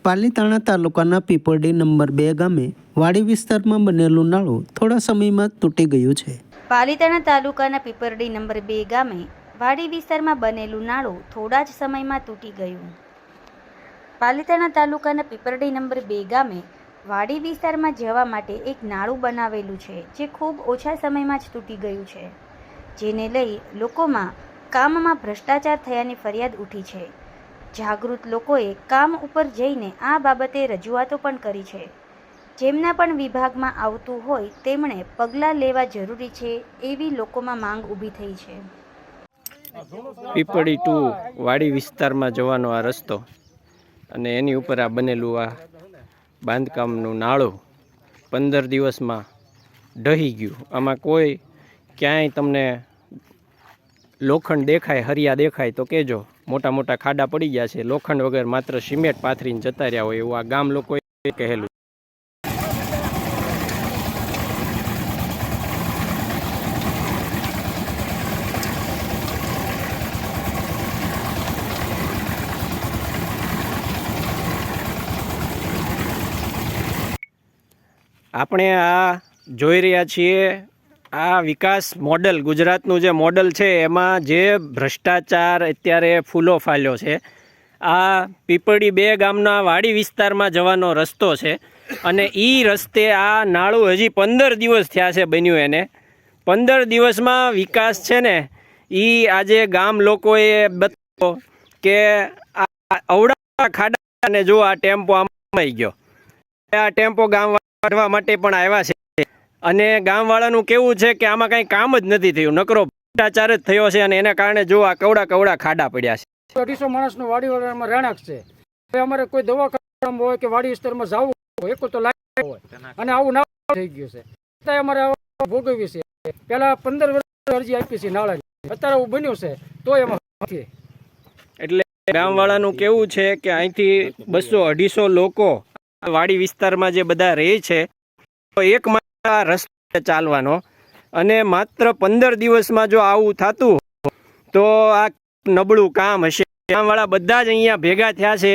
પાલીતાણા તાલુકાના પીપળી નંબર 2 ગામે વાડી વિસ્તારમાં બનેલું નાળું થોડા સમયમાં તૂટી ગયું છે। પાલીતાણા તાલુકાના પીપળી નંબર 2 ગામે વાડી વિસ્તારમાં બનેલું નાળું થોડા જ સમયમાં તૂટી ગયું। પાલીતાણા તાલુકાના પીપળી નંબર 2 ગામે વાડી વિસ્તારમાં જવા માટે એક નાળું બનાવેલું છે, જે ખૂબ ઓછા સમયમાં જ તૂટી ગયું છે, જેને લઈ લોકોમાં કામમાં ભ્રષ્ટાચાર થયાની ફરિયાદ ઉઠી છે। જાગૃત લોકોએ કામ ઉપર જઈને આ બાબતે રજૂઆતો પણ કરી છે। જેમના પણ વિભાગમાં આવતું હોય તેમણે પગલાં લેવા જરૂરી છે એવી લોકોમાં માંગ ઊભી થઈ છે। પીપળી ટુ વાડી વિસ્તારમાં જવાનો આ રસ્તો અને એની ઉપર આ બનેલું આ બાંધકામનું નાળું 15 દિવસમાં ઢહી ગયું। આમાં કોઈ ક્યાંય તમને લોખંડ દેખાય, હરિયા દેખાય તો કહેજો। મોટા મોટા ખાડા પડી ગયા છે, લોખંડ વગર માત્ર સિમેન્ટ પાથરીને જતા રહ્યા હોય એવું આ ગામ લોકોએ કહેલું। આપણે આ જોઈ રહ્યા છીએ આ વિકાસ મોડલ, ગુજરાતનું જે મોડલ છે એમાં જે ભ્રષ્ટાચાર અત્યારે ફૂલો ફાલ્યો છે। આ પીપળી 2 ગામના વાડી વિસ્તારમાં જવાનો રસ્તો છે અને એ રસ્તે આ નાળું હજી 15 દિવસ થયા છે બન્યું એને। 15 દિવસમાં વિકાસ છે ને એ આજે ગામ લોકોએ બતાવ્યો કે આ અવડા ખાડાને જો આ ટેમ્પો આમાં આવી ગયો। આ ટેમ્પો ગામ કાઢવા માટે પણ આવ્યા છે અને ગામવાળાનું કેવું છે કે આમાં કંઈ કામ જ નથી થયું, નકરો ભ્રષ્ટાચાર જ થયો છે અને એના કારણે જો આ કવડા ખાડા પડ્યા છે। 250 માણસનો વાડી વાળામાં રહેણાંક છે। હવે અમારે કોઈ દવાખાનામાં હોય કે વાડી વિસ્તારમાં જવું હોય એક તો લાગે હોય અને આવું ના થઈ ગયું છે, છતાંય અમારે ભોગવ્યું છે। પહેલા 15 વર્ષ અરજી આપી છે નાળાની, અત્યારે આવું બન્યું છે તો એમાં નથી। એટલે ગામવાળાનું કેવું છે કે અહીંથી 200-250 લોકો વાડી વિસ્તારમાં જે બધા રહે છે તો એક માત્ર રસ્તે ચાલવાનો અને માત્ર 15 દિવસમાં જો આવું થતું તો આ નબળું કામ હશે। ગામવાળા બધા જ અહીંયા ભેગા થયા છે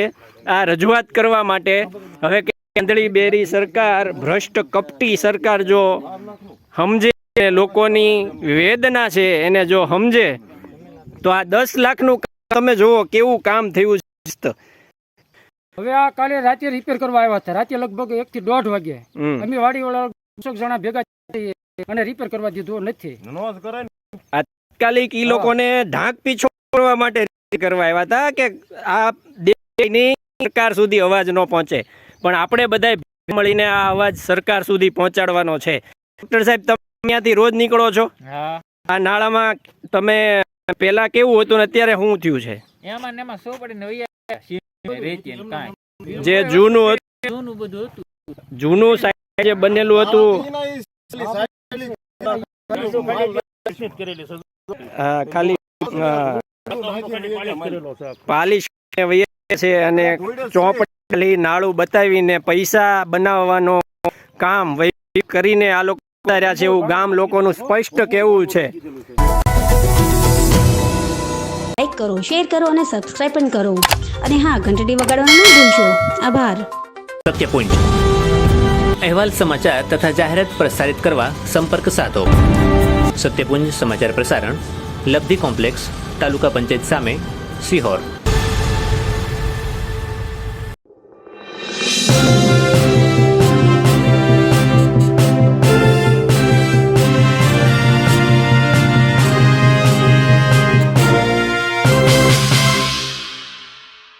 આ રજૂઆત કરવા માટે। હવે કેન્દ્રીય બેરી સરકાર, ભ્રષ્ટ કપટી સરકાર જો સમજે, લોકોની વેદના છે એને જો સમજે તો આ 10 લાખનું તમે જુઓ કેવું કામ થયું છે। હવે આ કાલે રાતે રિપેર કરવા આવ્યા હતા, રાતે લગભગ 1 થી 1.5 વાગે અમે વાડીવાળા 200 જણા ભેગા થઈએ અને રિપેર કરવા દીધું નથી। તાત્કાલિક ઈ લોકોને ઢાંક પીછો કરવા માટે કરવા આવ્યા હતા કે આ દેશની સરકાર સુધી અવાજ ન પહોંચે, પણ આપણે બધા મળીને આ અવાજ સરકાર સુધી પહોંચાડવાનો છે। ડોક્ટર સાહેબ, તમે અહીંયાથી રોજ નીકળો છો, આ નાળામાં તમે પેલા કેવું હતું ને અત્યારે શું થયું છે? એમાં સો પડીને જે જૂનું સાઈડ જે બનેલું હતું ખાલી પાલિશ છે અને ચોપડી નાળું બતાવીને પૈસા બનાવવાનો કામ કરીને આ લોકો રહ્યા છે એવું ગામ લોકોનું સ્પષ્ટ કહેવું છે। લાઈક કરો, શેર કરો અને સબસ્ક્રાઇબ પણ કરો અને હા, ઘંટડી વગાડવાનું ન ભૂલશો। આભાર। સત્ય પોઈન્ટ અહેવાલ, સમાચાર તથા જાહેરાત પ્રસારિત કરવા સંપર્ક સાધો। સત્યપુંજ સમાચાર પ્રસારણ, લબ્ધિ કોમ્પ્લેક્સ, તાલુકા પંચાયત સામે, સિહોર।